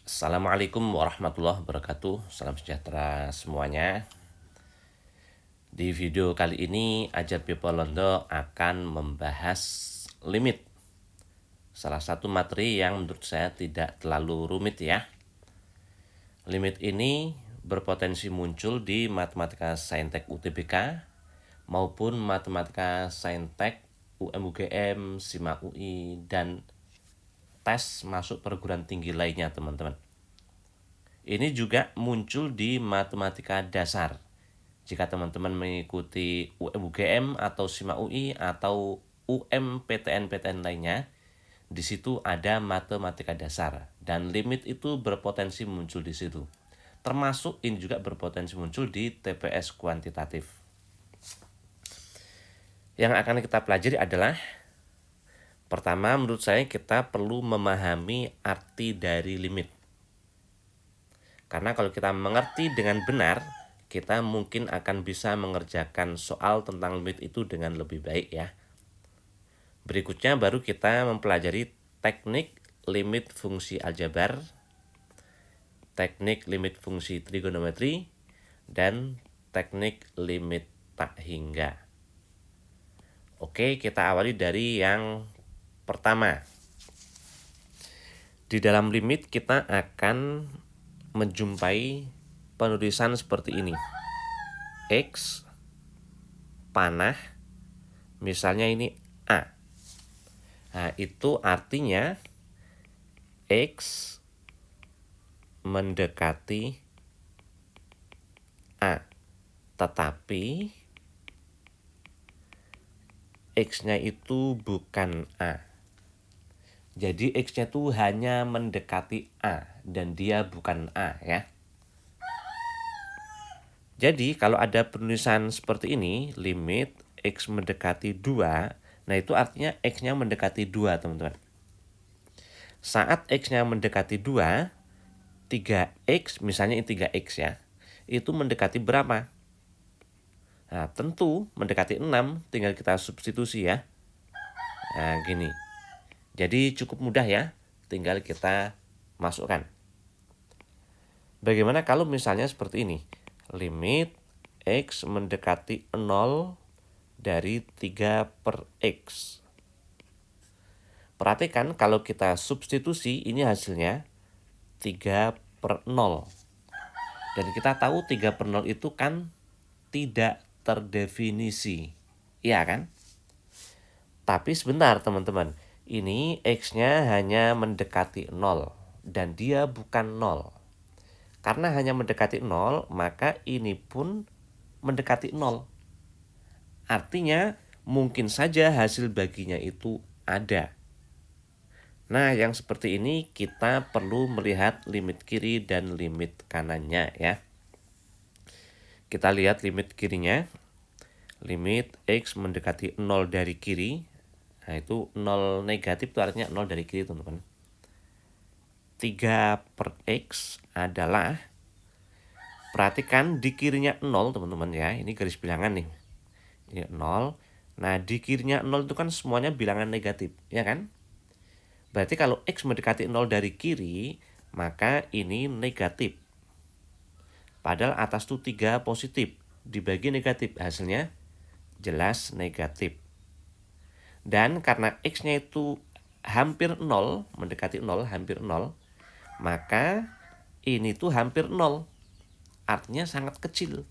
Assalamualaikum warahmatullahi wabarakatuh. Salam sejahtera semuanya. Di video kali ini Ajar Pipo Londo akan membahas limit. Salah satu materi yang menurut saya tidak terlalu rumit ya. Limit ini berpotensi muncul di Matematika Saintek UTBK maupun Matematika Saintek UM-UGM, SIMA UI, dan tes masuk perguruan tinggi lainnya teman-teman. Ini juga muncul di matematika dasar. Jika teman-teman mengikuti UM-UGM atau SIMA UI atau UM-PTN-PTN lainnya, di situ ada matematika dasar dan limit itu berpotensi muncul di situ. Termasuk ini juga berpotensi muncul di TPS kuantitatif. Yang akan kita pelajari adalah pertama, menurut saya kita perlu memahami arti dari limit. Karena kalau kita mengerti dengan benar, kita mungkin akan bisa mengerjakan soal tentang limit itu dengan lebih baik ya. Berikutnya baru kita mempelajari teknik limit fungsi aljabar, teknik limit fungsi trigonometri, dan teknik limit tak hingga. Oke, kita awali dari yang pertama. Di dalam limit kita akan menjumpai penulisan seperti ini. X panah, misalnya ini A. Nah, itu artinya X mendekati A. Tetapi X-nya itu bukan A. Jadi X-nya itu hanya mendekati A dan dia bukan A ya. Jadi kalau ada penulisan seperti ini, limit X mendekati 2, nah itu artinya X-nya mendekati 2 teman-teman. Saat X-nya mendekati 2, 3X, misalnya ini 3X ya, itu mendekati berapa? Nah tentu mendekati 6, tinggal kita substitusi ya. Nah gini, jadi cukup mudah ya, tinggal kita masukkan. Bagaimana kalau misalnya seperti ini? Limit X mendekati 0 dari 3 per X. Perhatikan kalau kita substitusi ini hasilnya 3 per 0. Dan kita tahu 3 per 0 itu kan tidak terdefinisi. Iya kan? Tapi sebentar teman-teman. Ini X-nya hanya mendekati 0. Dan dia bukan 0. Karena hanya mendekati 0, maka ini pun mendekati 0. Artinya mungkin saja hasil baginya itu ada. Nah, yang seperti ini kita perlu melihat limit kiri dan limit kanannya ya. Kita lihat limit kirinya. Limit X mendekati 0 dari kiri. Nah, itu 0 negatif itu artinya 0 dari kiri teman-teman. 3 per X adalah, perhatikan di kirinya 0 teman-teman ya. Ini garis bilangan nih. Ini 0. Nah di kirinya 0 itu kan semuanya bilangan negatif. Ya kan? Berarti kalau X mendekati 0 dari kiri, maka ini negatif. Padahal atas itu 3 positif. Dibagi negatif. Hasilnya jelas negatif. Dan karena X-nya itu hampir 0, mendekati 0, hampir 0, maka ini tuh hampir 0. Artinya sangat kecil.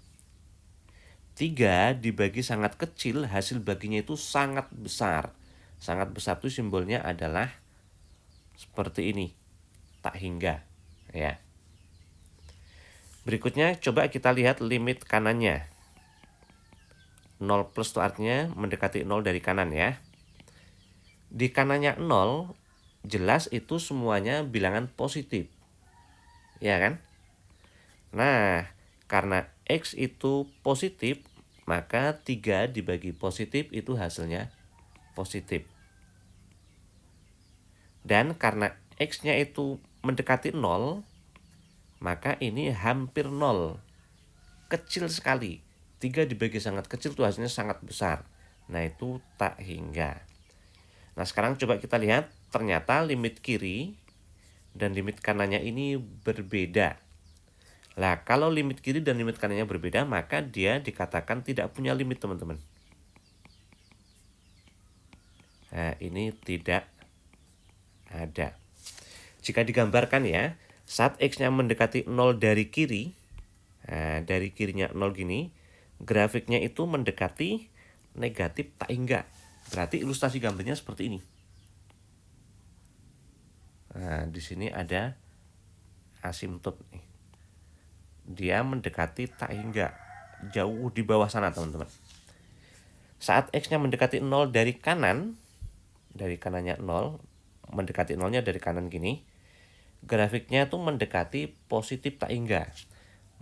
3 dibagi sangat kecil, hasil baginya itu sangat besar. Sangat besar itu simbolnya adalah seperti ini, tak hingga ya. Berikutnya coba kita lihat limit kanannya. 0 plus itu artinya mendekati 0 dari kanan ya. Di kanannya 0, jelas itu semuanya bilangan positif. Ya kan? Nah, karena X itu positif, maka 3 dibagi positif itu hasilnya positif. Dan karena X-nya itu mendekati 0, maka ini hampir 0. Kecil sekali. 3 dibagi sangat kecil itu hasilnya sangat besar. Nah itu tak hingga. Nah sekarang coba kita lihat, ternyata limit kiri dan limit kanannya ini berbeda. Nah, kalau limit kiri dan limit kanannya berbeda, maka dia dikatakan tidak punya limit, teman-teman. Nah, ini tidak ada. Jika digambarkan ya, saat X-nya mendekati 0 dari kiri, nah, dari kirinya 0 gini, grafiknya itu mendekati negatif tak hingga. Berarti ilustrasi gambarnya seperti ini. Nah, di sini ada asimtot nih. Dia mendekati tak hingga, jauh di bawah sana, teman-teman. Saat X-nya mendekati 0 dari kanan, dari kanannya 0, mendekati 0-nya dari kanan gini, grafiknya itu mendekati positif tak hingga.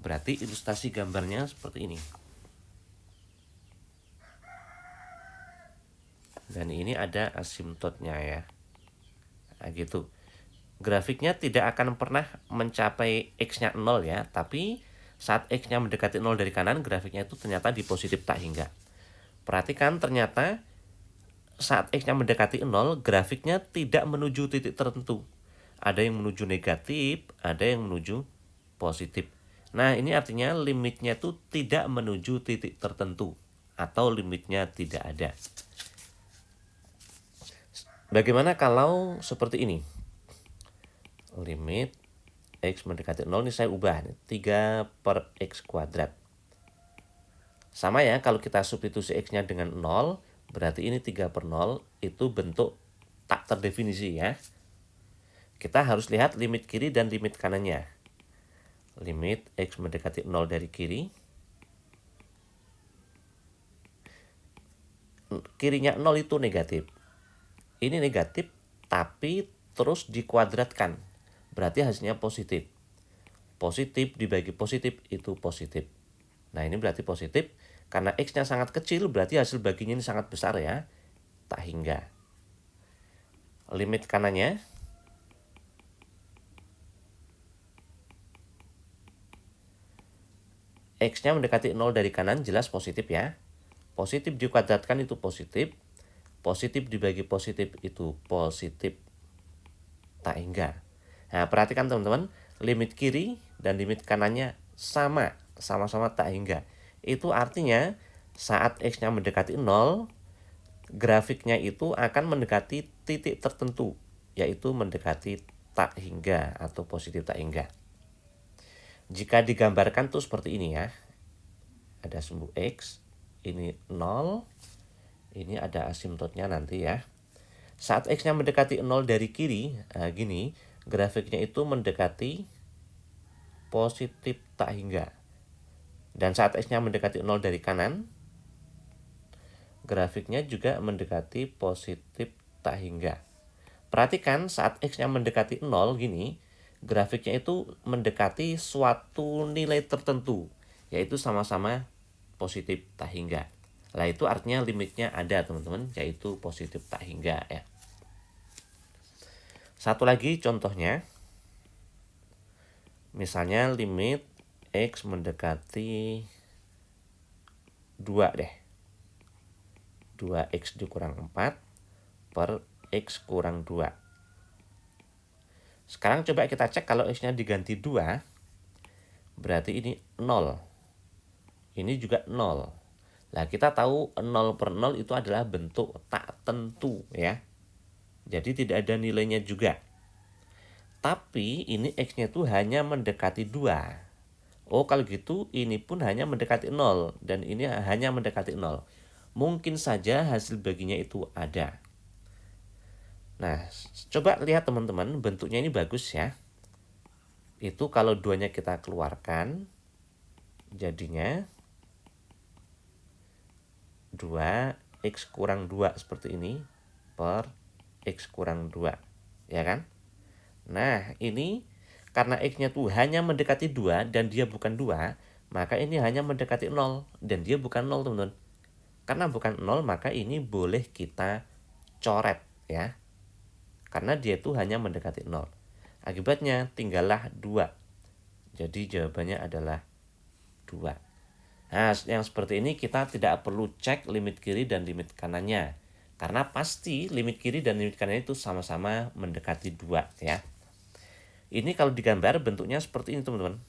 Berarti ilustrasi gambarnya seperti ini. Dan ini ada asimtotnya ya. Nah, gitu. Grafiknya tidak akan pernah mencapai X-nya 0 ya, tapi saat X-nya mendekati 0 dari kanan, grafiknya itu ternyata di positif tak hingga. Perhatikan ternyata saat X-nya mendekati 0, grafiknya tidak menuju titik tertentu. Ada yang menuju negatif, ada yang menuju positif. Nah, ini artinya limitnya itu tidak menuju titik tertentu, atau limitnya tidak ada. Bagaimana kalau seperti ini? Limit X mendekati 0 ini saya ubah, 3 per X kuadrat. Sama ya, kalau kita substitusi X-nya dengan 0, berarti ini 3 per 0, itu bentuk tak terdefinisi ya. Kita harus lihat limit kiri dan limit kanannya. Limit X mendekati 0 dari kiri. Kirinya 0 itu negatif. Ini negatif, tapi terus dikuadratkan. Berarti hasilnya positif. Positif dibagi positif itu positif. Nah, ini berarti positif. Karena X-nya sangat kecil, berarti hasil baginya ini sangat besar ya. Tak hingga. Limit kanannya. X-nya mendekati 0 dari kanan, jelas positif ya. Positif dikuadratkan itu positif. Positif dibagi positif itu positif. Tak hingga. Nah, perhatikan teman-teman. Limit kiri dan limit kanannya sama. Sama-sama tak hingga. Itu artinya saat X-nya mendekati 0, grafiknya itu akan mendekati titik tertentu, yaitu mendekati tak hingga atau positif tak hingga. Jika digambarkan tuh seperti ini ya. Ada sumbu X, ini 0, ini ada asimtotnya nanti ya. Saat X-nya mendekati 0 dari kiri, gini, grafiknya itu mendekati positif tak hingga. Dan saat X-nya mendekati 0 dari kanan, grafiknya juga mendekati positif tak hingga. Perhatikan saat X-nya mendekati 0 gini, grafiknya itu mendekati suatu nilai tertentu, yaitu sama-sama positif tak hingga. Nah, itu artinya limitnya ada, teman-teman, yaitu positif tak hingga ya. Satu lagi contohnya. Misalnya limit X mendekati 2 deh. 2X dikurang 4 per X kurang 2. Sekarang coba kita cek kalau X-nya diganti 2, berarti ini 0. Ini juga 0. Nah, kita tahu 0 per 0 itu adalah bentuk tak tentu ya. Jadi tidak ada nilainya juga. Tapi ini X-nya itu hanya mendekati 2. Oh, kalau gitu ini pun hanya mendekati 0. Dan ini hanya mendekati 0. Mungkin saja hasil baginya itu ada. Nah, coba lihat teman-teman, bentuknya ini bagus ya. Itu kalau 2-nya kita keluarkan, jadinya 2X kurang 2 seperti ini per X kurang 2. Ya kan? Nah, ini karena X-nya tuh hanya mendekati 2 dan dia bukan 2, maka ini hanya mendekati 0 dan dia bukan 0, teman-teman. Karena bukan 0, maka ini boleh kita coret ya. Karena dia tuh hanya mendekati 0. Akibatnya tinggallah 2. Jadi jawabannya adalah 2. Nah, yang seperti ini kita tidak perlu cek limit kiri dan limit kanannya. Karena pasti limit kiri dan limit kanan itu sama-sama mendekati 2 ya. Ini kalau digambar bentuknya seperti ini teman-teman.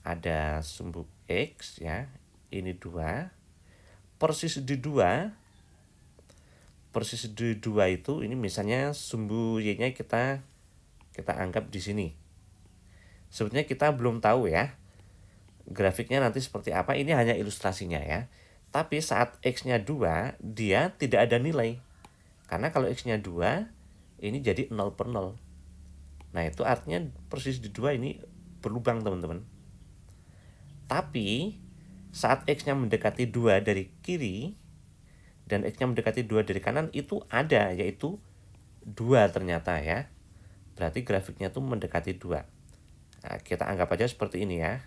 Ada sumbu X ya, ini 2. Persis di 2 itu ini misalnya sumbu Y-nya kita anggap di sini. Sebetulnya kita belum tahu ya grafiknya nanti seperti apa, ini hanya ilustrasinya ya. Tapi saat X-nya 2, dia tidak ada nilai. Karena kalau X-nya 2, ini jadi 0/0. Nah, itu artinya persis di 2 ini berlubang, teman-teman. Tapi, saat X-nya mendekati 2 dari kiri, dan X-nya mendekati 2 dari kanan, itu ada, yaitu 2 ternyata ya. Berarti grafiknya tuh mendekati 2. Nah, kita anggap aja seperti ini ya.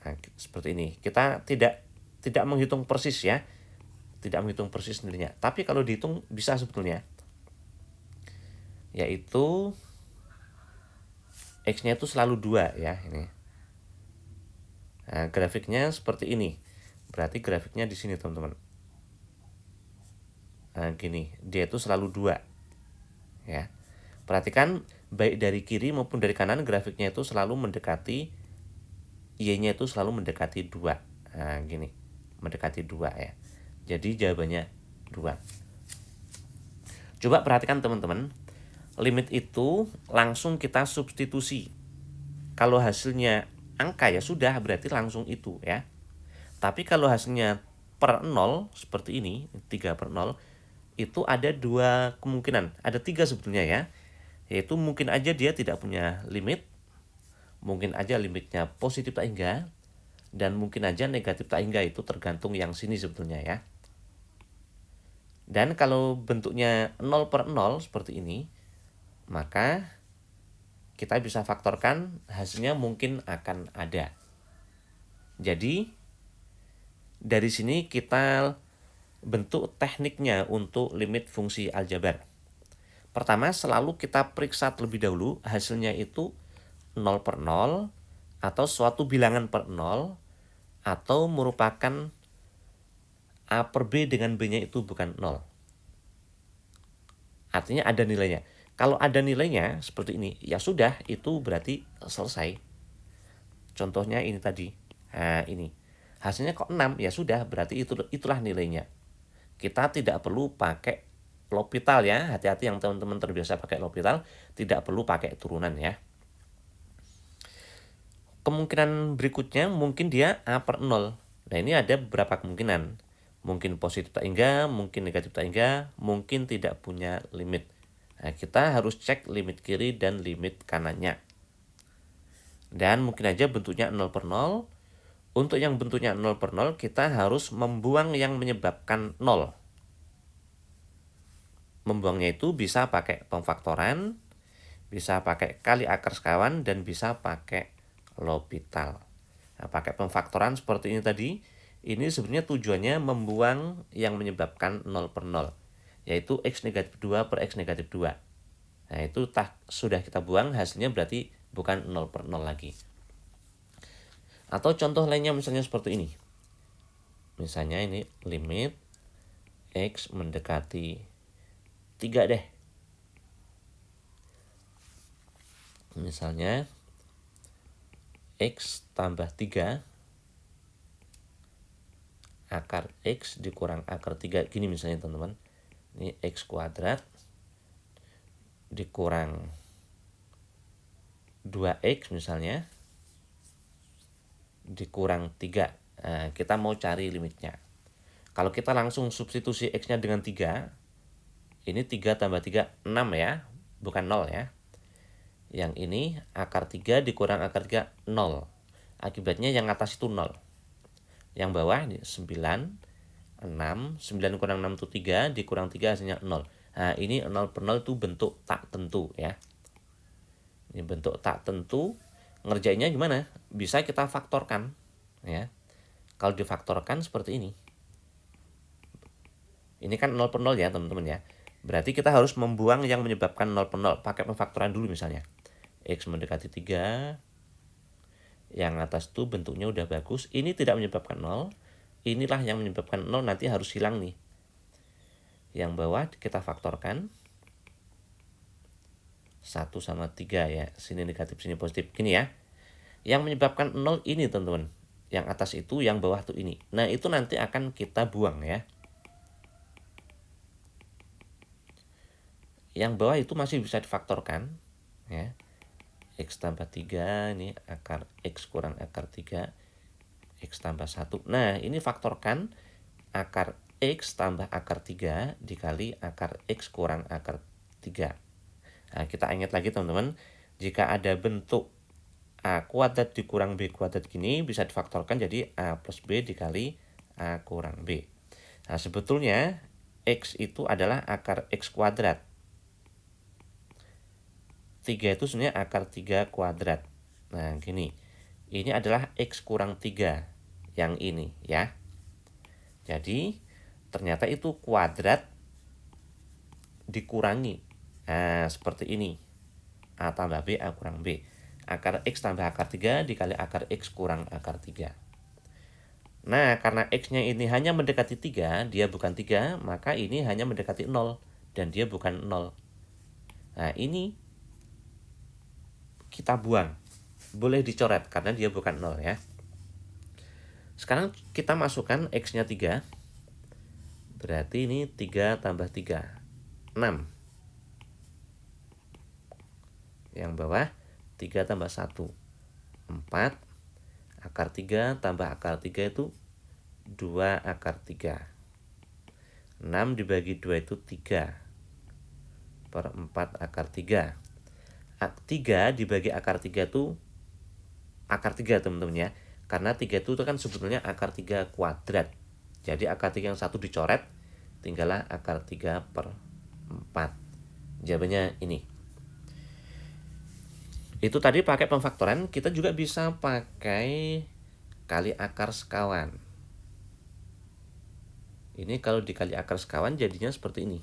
Nah, seperti ini. Kita tidak menghitung persis ya. Tidak menghitung persis nilainya. Tapi kalau dihitung bisa sebetulnya. Yaitu X-nya itu selalu 2 ya ini. Nah, grafiknya seperti ini. Berarti grafiknya di sini, teman-teman. Nah, gini, dia itu selalu 2. Ya. Perhatikan baik dari kiri maupun dari kanan grafiknya itu selalu mendekati Y-nya itu selalu mendekati 2. Nah, gini. Mendekati 2 ya. Jadi jawabannya 2. Coba perhatikan teman-teman. Limit itu langsung kita substitusi. Kalau hasilnya angka ya sudah berarti langsung itu ya. Tapi kalau hasilnya per 0 seperti ini, 3/0, itu ada 2 kemungkinan. Ada 3 sebetulnya ya. Yaitu mungkin aja dia tidak punya limit. Mungkin aja limitnya positif tak hingga, dan mungkin aja negatif tak hingga, itu tergantung yang sini sebetulnya ya. Dan kalau bentuknya 0/0 seperti ini, maka kita bisa faktorkan hasilnya mungkin akan ada. Jadi dari sini kita bentuk tekniknya untuk limit fungsi aljabar. Pertama, selalu kita periksa terlebih dahulu hasilnya itu 0/0 atau suatu bilangan per 0 atau merupakan A per B dengan B-nya itu bukan 0. Artinya ada nilainya. Kalau ada nilainya seperti ini, ya sudah, itu berarti selesai. Contohnya ini tadi. Nah, ini. Hasilnya kok 6, ya sudah, berarti itulah nilainya. Kita tidak perlu pakai L'Hopital ya. Hati-hati yang teman-teman terbiasa pakai L'Hopital, tidak perlu pakai turunan ya. Kemungkinan berikutnya mungkin dia A per 0. Nah, ini ada beberapa kemungkinan. Mungkin positif tak hingga, mungkin negatif tak hingga, mungkin tidak punya limit. Nah, kita harus cek limit kiri dan limit kanannya. Dan mungkin aja bentuknya 0/0. Untuk yang bentuknya 0/0, kita harus membuang yang menyebabkan 0. Membuangnya itu bisa pakai pemfaktoran, bisa pakai kali akar sekawan, dan bisa pakai L'Hopital. Nah, pakai pemfaktoran seperti ini tadi, ini sebenarnya tujuannya membuang yang menyebabkan 0/0, yaitu X negatif 2 per X negatif 2. Nah, itu sudah kita buang, hasilnya berarti bukan 0/0 lagi. Atau contoh lainnya misalnya seperti ini. Misalnya ini limit X mendekati 3 deh. Misalnya X tambah 3 akar X dikurang akar 3. Gini misalnya teman-teman. Ini X kuadrat dikurang 2X misalnya dikurang 3. Nah, kita mau cari limitnya. Kalau kita langsung substitusi X-nya dengan 3, ini 3 tambah 3, 6 ya, bukan 0 ya. Yang ini akar 3 dikurang akar 3, 0. Akibatnya yang atas itu 0. Yang bawah ini 9, 6, 9 kurang 6 itu 3, dikurang 3 hasilnya 0. Nah, ini 0/0 itu bentuk tak tentu ya. Ini bentuk tak tentu. Ngerjainnya gimana? Bisa kita faktorkan ya. Kalau difaktorkan seperti ini. Ini kan 0/0 ya teman-teman ya. Berarti kita harus membuang yang menyebabkan 0/0. Pakai pemfaktoran dulu misalnya. X mendekati 3. Yang atas itu bentuknya udah bagus. Ini tidak menyebabkan 0. Inilah yang menyebabkan 0, nanti harus hilang nih. Yang bawah kita faktorkan. 1 sama 3 ya. Sini negatif, sini positif. Gini ya. Yang menyebabkan 0 ini teman-teman. Yang atas itu, yang bawah tuh ini. Nah itu nanti akan kita buang ya. Yang bawah itu masih bisa difaktorkan ya. X tambah 3 ini akar X kurang akar 3, X tambah 1. Nah ini faktorkan akar X tambah akar 3 dikali akar X kurang akar 3. Nah kita ingat lagi teman-teman, jika ada bentuk A kuadrat dikurang B kuadrat gini bisa difaktorkan jadi A plus B dikali A kurang B. Nah sebetulnya X itu adalah akar X kuadrat. 3 itu sebenarnya akar 3 kuadrat. Nah gini, ini adalah X kurang 3 yang ini ya. Jadi ternyata itu kuadrat dikurangi. Nah seperti ini, A tambah B, A kurang B. Akar X tambah akar 3 dikali akar X kurang akar 3. Nah karena X-nya ini hanya mendekati 3, dia bukan 3, maka ini hanya mendekati 0 dan dia bukan 0. Nah ini kita buang, boleh dicoret karena dia bukan 0 ya. Sekarang kita masukkan X-nya 3, berarti ini 3 tambah 3, 6. Yang bawah 3 tambah 1, 4. Akar 3 tambah akar 3 itu 2 akar 3. 6 dibagi 2 itu 3 per 4 akar 3. 3 dibagi akar 3 itu akar 3 teman-teman ya. Karena 3 itu kan sebetulnya akar 3 kuadrat. Jadi akar 3 yang satu dicoret, tinggallah akar 3 per 4. Jawabannya ini. Itu tadi pakai pemfaktoran, kita juga bisa pakai kali akar sekawan. Ini kalau dikali akar sekawan jadinya seperti ini.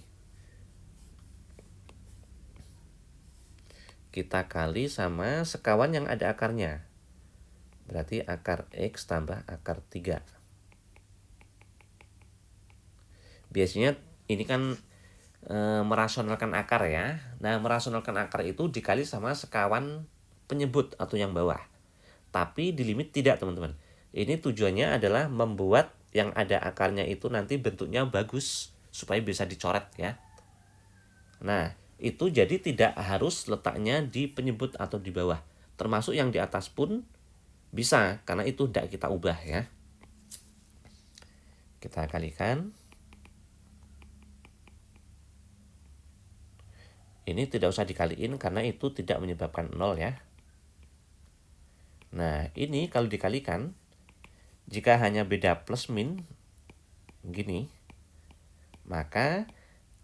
Kita kali sama sekawan yang ada akarnya. Berarti akar X tambah akar 3. Biasanya ini kan merasionalkan akar ya. Nah merasionalkan akar itu dikali sama sekawan penyebut atau yang bawah. Tapi di limit tidak teman-teman. Ini tujuannya adalah membuat yang ada akarnya itu nanti bentuknya bagus supaya bisa dicoret ya. Nah itu jadi tidak harus letaknya di penyebut atau di bawah. Termasuk yang di atas pun bisa karena itu tidak kita ubah ya. Kita kalikan. Ini tidak usah dikaliin karena itu tidak menyebabkan 0 ya. Nah ini kalau dikalikan, jika hanya beda plus min gini, maka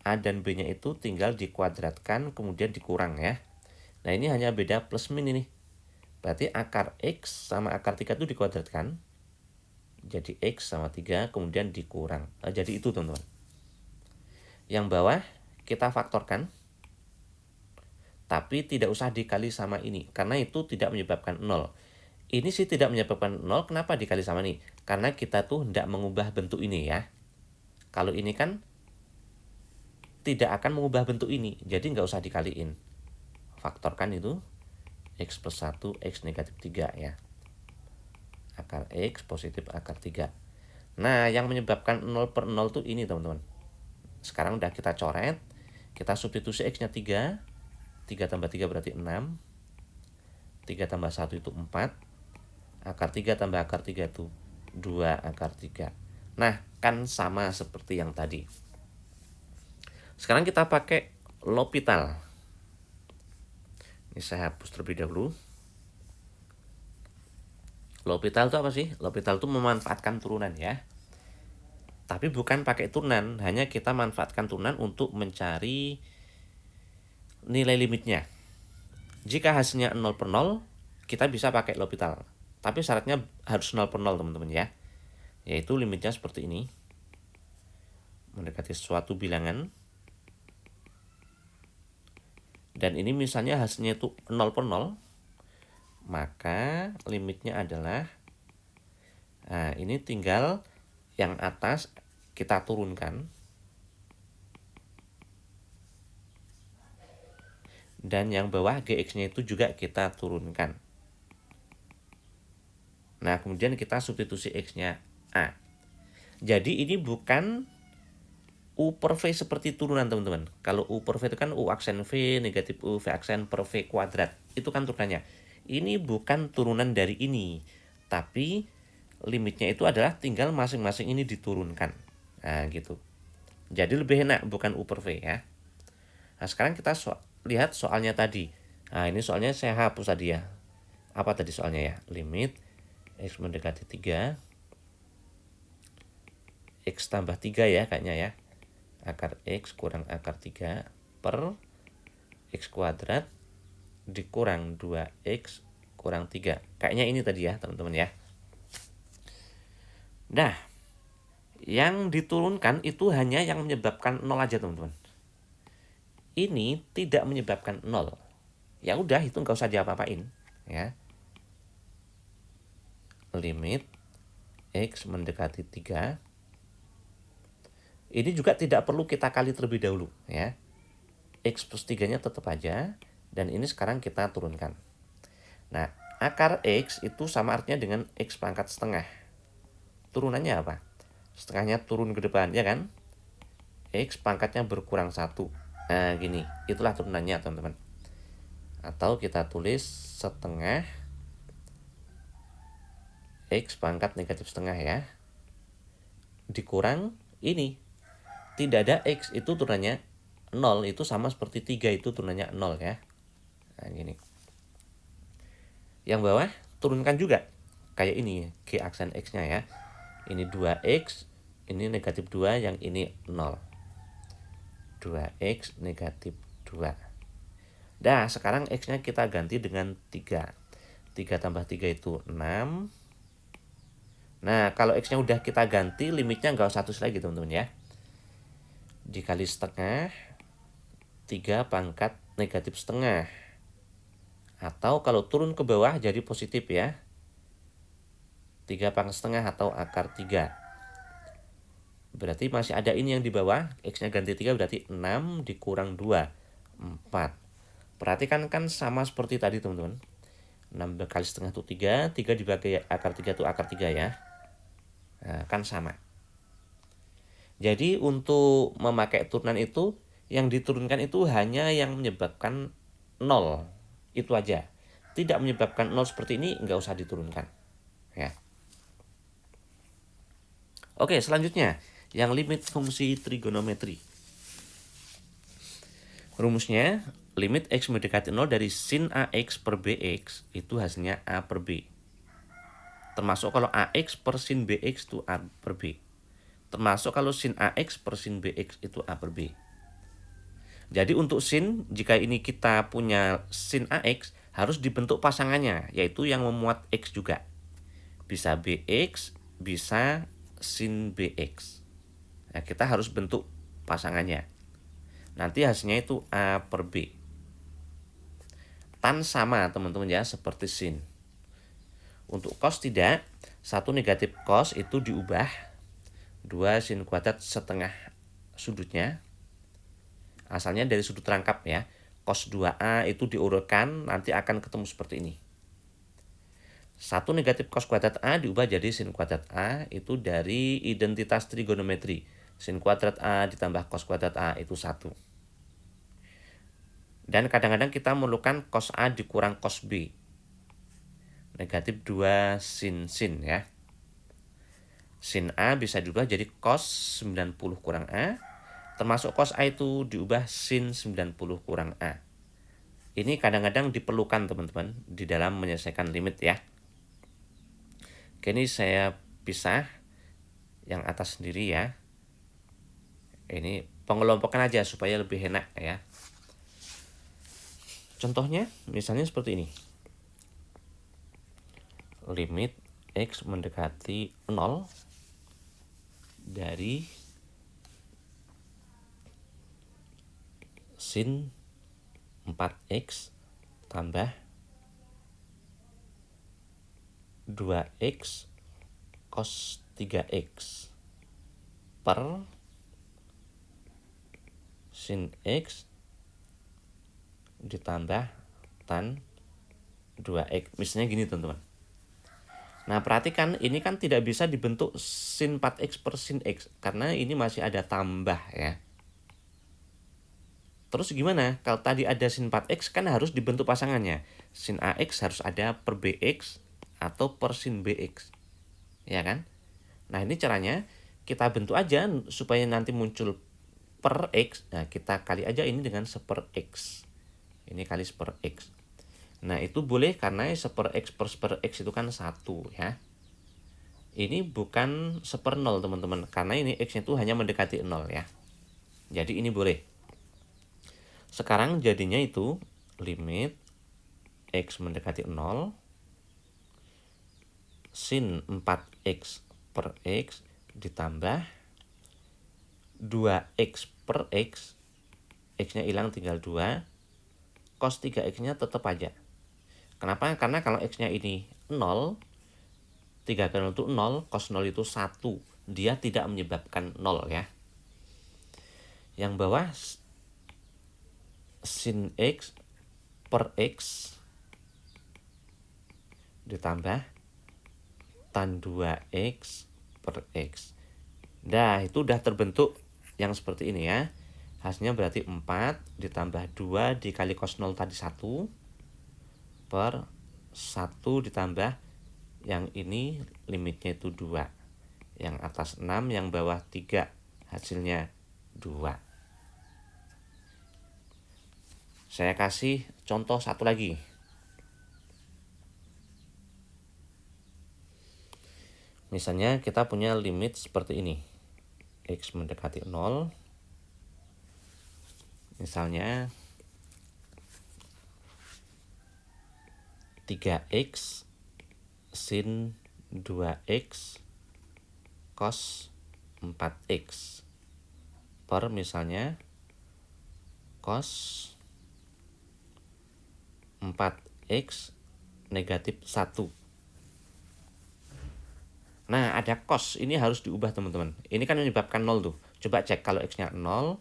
A dan B nya itu tinggal dikuadratkan kemudian dikurang ya. Nah ini hanya beda plus min ini. Berarti akar X sama akar 3 itu dikuadratkan. Jadi X sama 3 kemudian dikurang. Nah, jadi itu teman-teman. Yang bawah kita faktorkan. Tapi tidak usah dikali sama ini, karena itu tidak menyebabkan 0. Ini sih tidak menyebabkan 0, kenapa dikali sama ini? Karena kita tuh tidak mengubah bentuk ini ya. Kalau ini kan tidak akan mengubah bentuk ini, jadi nggak usah dikaliin. Faktorkan itu, X plus 1, X negatif 3 ya. Akar X positif akar 3. Nah, yang menyebabkan 0 per 0 tuh ini teman-teman. Sekarang udah kita coret, kita substitusi X-nya 3. 3 tambah 3 berarti 6. 3 tambah 1 itu 4. Akar 3 tambah akar 3 itu 2 akar 3. Nah, kan sama seperti yang tadi. Sekarang kita pakai L'Hopital. Ini saya hapus terlebih dahulu. L'Hopital itu apa sih? L'Hopital itu memanfaatkan turunan ya. Tapi bukan pakai turunan, hanya kita manfaatkan turunan untuk mencari nilai limitnya. Jika hasilnya 0 per 0, kita bisa pakai L'Hopital. Tapi syaratnya harus 0 per 0 teman-teman ya. Yaitu limitnya seperti ini. Mendekati suatu bilangan. Dan ini misalnya hasilnya itu 0 per 0. Maka limitnya adalah, nah ini tinggal yang atas kita turunkan. Dan yang bawah GX-nya itu juga kita turunkan. Nah, kemudian kita substitusi X-nya A. Jadi ini bukan U per V seperti turunan, teman-teman. Kalau U per V itu kan U aksen V, negatif U, V aksen per V kuadrat. Itu kan turunannya. Ini bukan turunan dari ini. Tapi limitnya itu adalah tinggal masing-masing ini diturunkan. Nah, gitu. Jadi lebih enak, bukan U per V ya. Nah, sekarang kita lihat soalnya tadi. Nah, ini soalnya saya hapus tadi ya. Apa tadi soalnya ya? Limit X mendekati 3. X tambah 3 ya kayaknya ya. Akar X kurang akar 3 per X kuadrat dikurang 2X kurang 3. Kayaknya ini tadi ya teman-teman ya. Nah, yang diturunkan itu hanya yang menyebabkan 0 aja teman-teman. Ini tidak menyebabkan 0. Ya udah, itu nggak usah diapa-apain ya. Limit X mendekati 3. Ini juga tidak perlu kita kali terlebih dahulu ya. X plus 3-nya tetap aja. Dan ini sekarang kita turunkan. Nah, akar X itu sama artinya dengan X pangkat setengah. Turunannya apa? Setengahnya turun ke depan, ya kan? X pangkatnya berkurang 1. Nah, gini. Itulah turunannya, teman-teman. Atau kita tulis setengah X pangkat negatif setengah ya. Dikurang ini. Tidak ada X, itu turunannya 0. Itu sama seperti 3, itu turunannya 0 ya. Nah, gini. Yang bawah turunkan juga. Kayak ini, G aksen X-nya ya. Ini 2X, ini negatif 2, yang ini 0. 2X negatif 2. Dah, sekarang X-nya kita ganti dengan 3. 3 tambah 3 itu 6. Nah, kalau X-nya udah kita ganti, limitnya nggak usah terus lagi teman-teman ya. Dikali setengah, 3 pangkat negatif setengah. Atau kalau turun ke bawah jadi positif ya. 3 pangkat setengah atau akar 3. Berarti masih ada ini yang di bawah. X-nya ganti 3 berarti 6 dikurang 2. 4. Perhatikan kan sama seperti tadi teman-teman. 6 kali setengah itu 3. 3 dibagi akar 3 itu akar 3 ya. Nah, kan sama. Jadi untuk memakai turunan itu, yang diturunkan itu hanya yang menyebabkan 0. Itu aja. Tidak menyebabkan 0 seperti ini, nggak usah diturunkan. Ya. Oke, selanjutnya. Yang limit fungsi trigonometri. Rumusnya, limit X mendekati 0 dari sin AX per BX, itu hasilnya A per B. Termasuk kalau AX per sin BX itu A per B. Termasuk kalau sin AX per sin BX itu A per B. Jadi untuk sin, jika ini kita punya sin AX, harus dibentuk pasangannya, yaitu yang memuat X juga. Bisa BX, bisa sin BX. Nah, kita harus bentuk pasangannya. Nanti hasilnya itu A per B. Tan sama teman-teman ya, seperti sin. Untuk cos tidak, 1 negatif cos itu diubah 2 sin kuadrat setengah sudutnya. Asalnya dari sudut rangkap ya. Cos 2A itu diurutkan, nanti akan ketemu seperti ini. 1 negatif cos kuadrat A diubah jadi sin kuadrat A, itu dari identitas trigonometri. Sin kuadrat A ditambah cos kuadrat A itu 1. Dan kadang-kadang kita memerlukan cos A dikurang cos B. Negatif 2 sin ya. Sin A bisa diubah jadi cos 90 kurang A. Termasuk cos A itu diubah sin 90 kurang A. Ini kadang-kadang diperlukan teman-teman di dalam menyelesaikan limit ya. Oke, ini saya pisah yang atas sendiri ya. Ini pengelompokan aja supaya lebih enak ya. Contohnya misalnya seperti ini. Limit X mendekati 0 dari sin 4X tambah 2X cos 3X per sin X ditambah tan 2x. Misalnya gini teman-teman. Nah perhatikan ini kan tidak bisa dibentuk sin 4x per sin x, karena ini masih ada tambah ya. Terus gimana? Kalau tadi ada sin 4x kan harus dibentuk pasangannya. Sin AX harus ada per BX atau per sin BX. Ya kan? Nah ini caranya kita bentuk aja supaya nanti muncul per X. Nah kita kali aja ini dengan seper X. Ini kali seper X. Nah itu boleh karena seper X per seper X itu kan 1 ya. Ini bukan seper 0 teman-teman, karena ini X-nya itu hanya mendekati 0 ya. Jadi ini boleh. Sekarang jadinya itu limit X mendekati 0 sin 4X per X ditambah 2X per X. X-nya hilang tinggal 2. Cos 3X-nya tetap aja. Kenapa? Karena kalau X-nya ini 0, 3 kali 0 itu 0, cos 0 itu 1. Dia tidak menyebabkan 0 ya. Yang bawah sin X per X ditambah tan 2X per X. Nah, itu udah terbentuk yang seperti ini ya. Hasilnya berarti 4 ditambah 2 dikali cos 0 tadi 1 per 1 ditambah yang ini limitnya itu 2. Yang atas 6, yang bawah 3. Hasilnya 2. Saya kasih contoh satu lagi. Misalnya kita punya limit seperti ini. X mendekati 0. Misalnya 3X sin 2X cos 4X per misalnya cos 4X negatif 1. Nah ada cos, ini harus diubah teman-teman. Ini kan menyebabkan 0 tuh. Coba cek kalau X nya 0,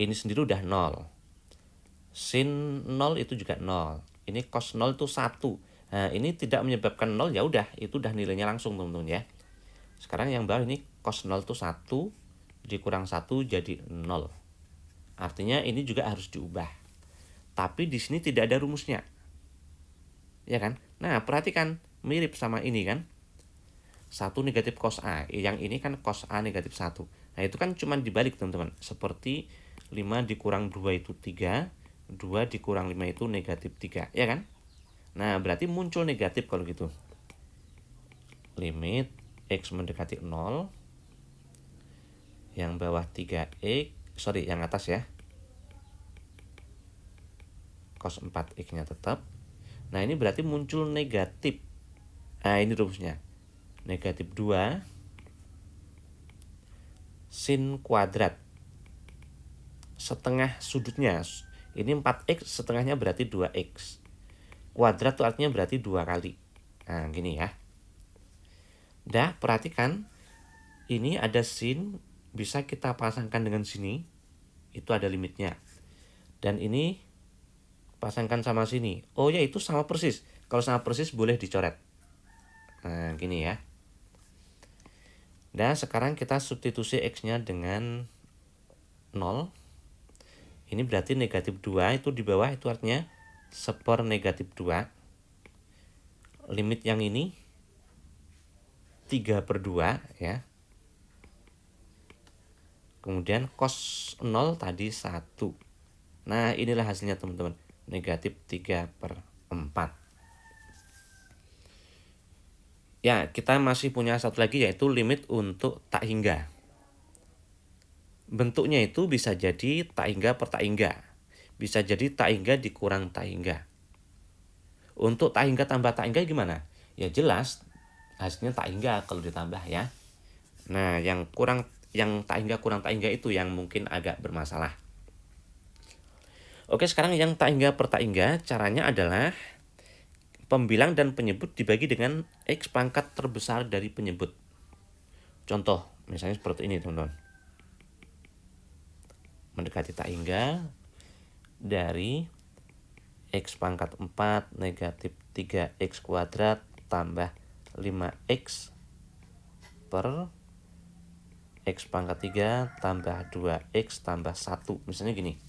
ini sendiri udah 0. Sin 0 itu juga 0. Ini cos 0 itu 1. Nah ini tidak menyebabkan 0, ya udah itu udah nilainya langsung teman-teman ya. Sekarang yang bawah ini cos 0 itu 1 dikurang 1 jadi 0. Artinya ini juga harus diubah. Tapi di sini tidak ada rumusnya. Ya kan? Nah, perhatikan mirip sama ini kan? 1 negatif cos A. Yang ini kan cos A negatif 1. Nah, itu kan cuma dibalik, teman-teman. Seperti 5 dikurang 2 itu 3, 2 dikurang 5 itu negatif 3, ya kan? Nah, berarti muncul negatif kalau gitu. Limit X mendekati 0. Yang bawah 3X, yang atas ya. Cos 4X-nya tetap. Nah, ini berarti muncul negatif. Nah, ini rumusnya. Negatif 2 sin kuadrat. Setengah sudutnya. Ini 4X, setengahnya berarti 2X. Kuadrat itu artinya berarti 2 kali. Nah, gini ya. Dah, perhatikan. Ini ada sin, bisa kita pasangkan dengan sini. Itu ada limitnya. Dan ini pasangkan sama sini. Oh ya, itu sama persis. Kalau sama persis boleh dicoret. Nah, gini ya. Dan sekarang kita substitusi X-nya dengan 0. Ini berarti negatif 2 itu di bawah, itu artinya seper negatif 2. Limit yang ini 3/2 ya. Kemudian cos 0 tadi 1. Nah, inilah hasilnya teman-teman. Negatif 3/4. Ya, kita masih punya satu lagi yaitu limit untuk tak hingga. Bentuknya itu bisa jadi tak hingga per tak hingga. Bisa jadi tak hingga dikurang tak hingga. Untuk tak hingga tambah tak hingga gimana? Ya jelas hasilnya tak hingga kalau ditambah ya. Nah, yang tak hingga kurang tak hingga itu yang mungkin agak bermasalah. Oke, sekarang yang tak hingga per tak hingga caranya adalah pembilang dan penyebut dibagi dengan X pangkat terbesar dari penyebut. Contoh, misalnya seperti ini teman-teman. Mendekati tak hingga dari X pangkat 4 negatif 3X kuadrat tambah 5X per X pangkat 3 tambah 2X tambah 1. Misalnya gini.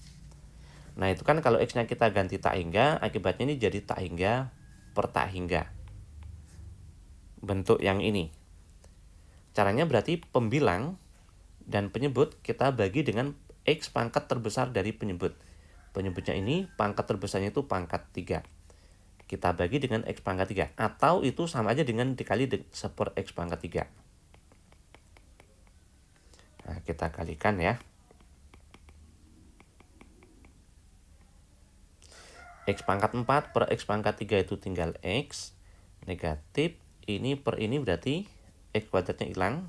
Nah itu kan kalau X-nya kita ganti tak hingga, akibatnya ini jadi tak hingga per tak hingga. Bentuk yang ini. Caranya berarti pembilang dan penyebut kita bagi dengan X pangkat terbesar dari penyebut. Penyebutnya ini pangkat terbesarnya itu pangkat 3. Kita bagi dengan X pangkat 3. Atau itu sama aja dengan dikali seper X pangkat 3. Nah, kita kalikan ya. X pangkat 4 per X pangkat 3 itu tinggal X. Negatif. Ini per ini berarti X kuadratnya hilang.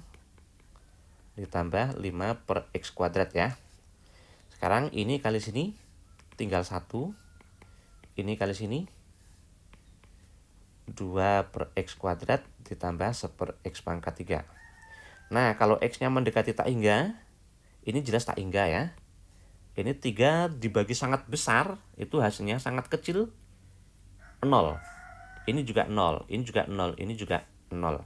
Ditambah 5 per X kuadrat ya. Sekarang ini kali sini tinggal 1. Ini kali sini 2 per X kuadrat ditambah seper X pangkat 3. Nah, kalau X-nya mendekati tak hingga, ini jelas tak hingga ya. Ini 3 dibagi sangat besar, itu hasilnya sangat kecil, 0. Ini juga 0, ini juga 0, ini juga 0.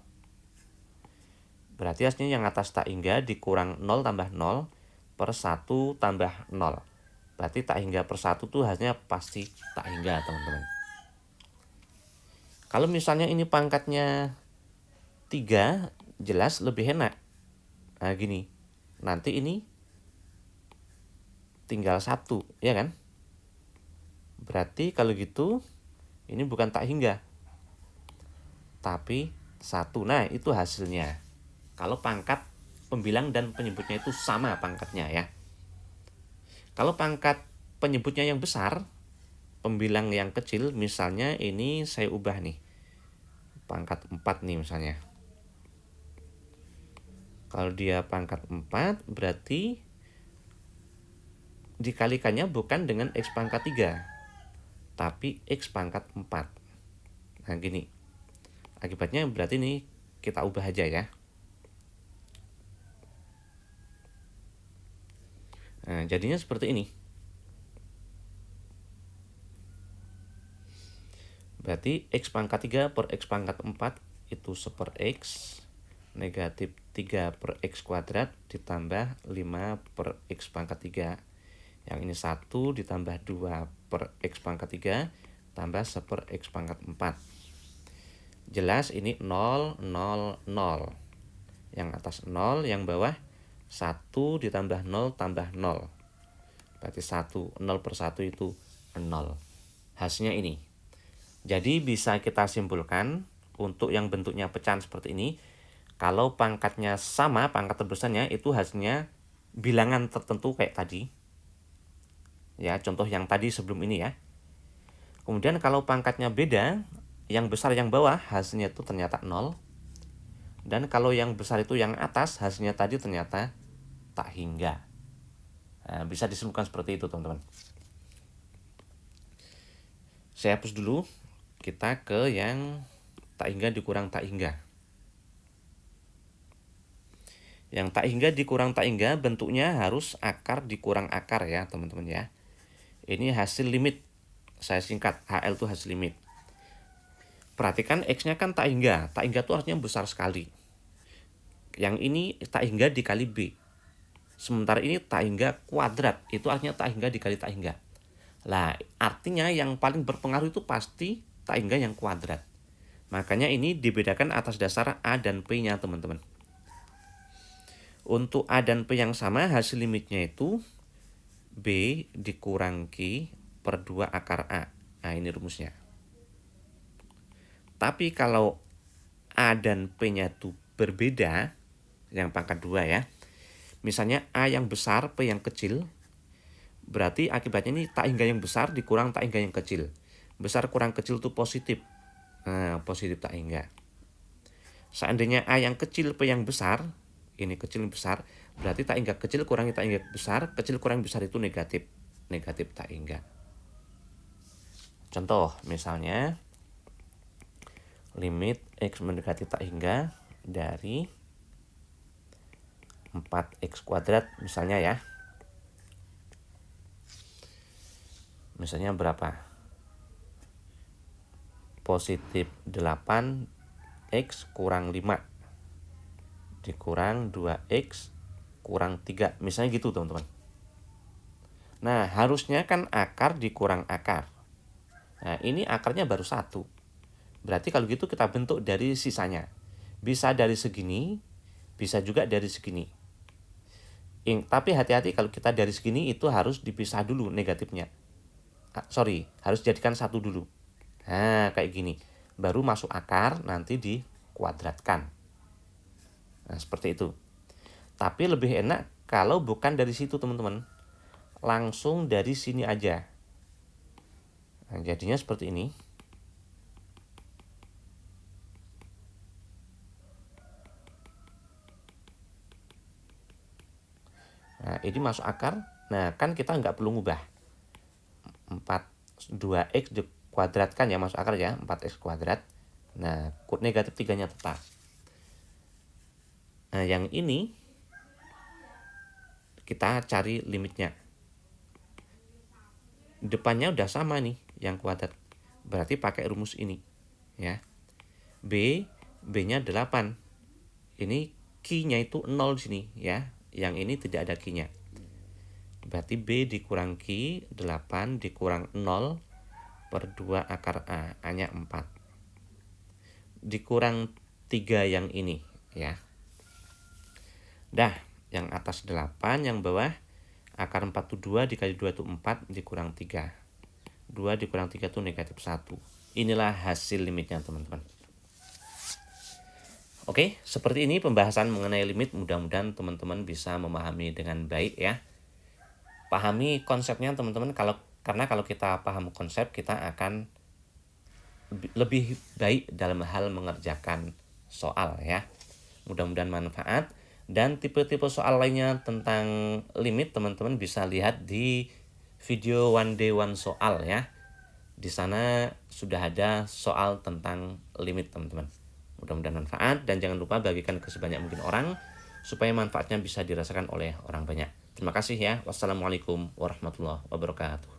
Berarti hasilnya yang atas tak hingga dikurang 0 tambah 0 per 1 tambah 0. Berarti tak hingga per 1 tuh hasilnya pasti tak hingga, teman-teman. Kalau misalnya ini pangkatnya 3, jelas lebih enak. Nah gini, nanti ini tinggal 1, ya kan? Berarti kalau gitu, ini bukan tak hingga, tapi 1. Nah itu hasilnya. Kalau pangkat pembilang dan penyebutnya itu sama pangkatnya ya. Kalau pangkat penyebutnya yang besar, pembilang yang kecil, misalnya ini saya ubah nih. Pangkat 4 nih misalnya. Kalau dia pangkat 4, berarti dikalikannya bukan dengan X pangkat 3, tapi X pangkat 4. Nah gini. Akibatnya berarti ini kita ubah aja ya. Nah, jadinya seperti ini. Berarti X pangkat 3 per X pangkat 4 itu seper X negatif 3 per X kuadrat ditambah 5 per X pangkat 3. Yang ini 1 ditambah 2 per X pangkat 3 tambah seper X pangkat 4. Jelas ini 0, 0, 0. Yang atas 0, yang bawah 1 ditambah 0 tambah 0. Berarti 1, 0 per 1 itu 0. Hasilnya ini. Jadi bisa kita simpulkan untuk yang bentuknya pecahan seperti ini, kalau pangkatnya sama, pangkat terbesarnya itu hasilnya bilangan tertentu kayak tadi. Ya, contoh yang tadi sebelum ini ya. Kemudian kalau pangkatnya beda, yang besar yang bawah hasilnya itu ternyata 0. Dan kalau yang besar itu yang atas, hasilnya tadi ternyata tak hingga. Nah, bisa disimpulkan seperti itu, teman-teman. Saya hapus dulu. Kita ke yang tak hingga dikurang tak hingga. Yang tak hingga dikurang tak hingga bentuknya harus akar dikurang akar ya, teman-teman ya. Ini hasil limit. Saya singkat, HL itu hasil limit. Perhatikan X-nya kan tak hingga. Tak hingga itu artinya besar sekali. Yang ini tak hingga dikali B. Sementara ini tak hingga kuadrat. Itu artinya tak hingga dikali tak hingga. Lah, artinya yang paling berpengaruh itu pasti tak hingga yang kuadrat. Makanya ini dibedakan atas dasar A dan P-nya, teman-teman. Untuk A dan P yang sama, hasil limitnya itu B dikurang Q per 2 akar A. Nah, ini rumusnya. Tapi kalau A dan P-nya itu berbeda, yang pangkat 2 ya. Misalnya A yang besar, P yang kecil, berarti akibatnya ini tak hingga yang besar dikurang tak hingga yang kecil. Besar kurang kecil itu positif. Nah, positif tak hingga. Seandainya A yang kecil, P yang besar, ini kecil besar, berarti tak hingga kecil kurangi tak hingga besar, kecil kurang besar itu negatif. Negatif tak hingga. Contoh, misalnya limit X mendekati tak hingga dari 4X kuadrat misalnya ya. Misalnya berapa? positif 8x kurang 5 dikurang 2x kurang 3. Misalnya gitu teman-teman. Nah, harusnya kan akar dikurang akar. Nah, ini akarnya baru 1. Berarti kalau gitu kita bentuk dari sisanya. Bisa dari segini, bisa juga dari segini. Tapi hati-hati kalau kita dari segini itu harus dipisah dulu negatifnya. Harus jadikan 1 dulu. Nah, kayak gini. Baru masuk akar, nanti dikuadratkan. Nah, seperti itu. Tapi lebih enak kalau bukan dari situ teman-teman. Langsung dari sini aja. Nah, jadinya seperti ini. Nah, ini masuk akar. Nah, kan kita nggak perlu ngubah. 2x dikuadratkan ya, masuk akar ya, 4x kuadrat. Nah, negatif 3-nya tetap. Nah, yang ini kita cari limitnya. Depannya udah sama nih, yang kuadrat. Berarti pakai rumus ini. Ya. B-nya 8. Ini Q-nya itu 0 di sini ya. Yang ini tidak ada Q-nya. Berarti B dikurang Q, 8 dikurang 0 per 2 akar A. A-nya 4. Dikurang 3 yang ini ya. Dah, yang atas 8, yang bawah akar 4 itu 2, dikali 2 itu 4, dikurang 3. 2 dikurang 3 itu negatif 1. Inilah hasil limitnya teman-teman. Oke, seperti ini pembahasan mengenai limit. Mudah-mudahan teman-teman bisa memahami dengan baik ya. Pahami konsepnya teman-teman, karena kalau kita paham konsep, kita akan lebih baik dalam hal mengerjakan soal ya. Mudah-mudahan manfaat. Dan tipe-tipe soal lainnya tentang limit teman-teman bisa lihat di video One Day One Soal ya. Di sana sudah ada soal tentang limit teman-teman. Mudah-mudahan manfaat, dan jangan lupa bagikan ke sebanyak mungkin orang supaya manfaatnya bisa dirasakan oleh orang banyak. Terima kasih ya. Wassalamualaikum warahmatullahi wabarakatuh.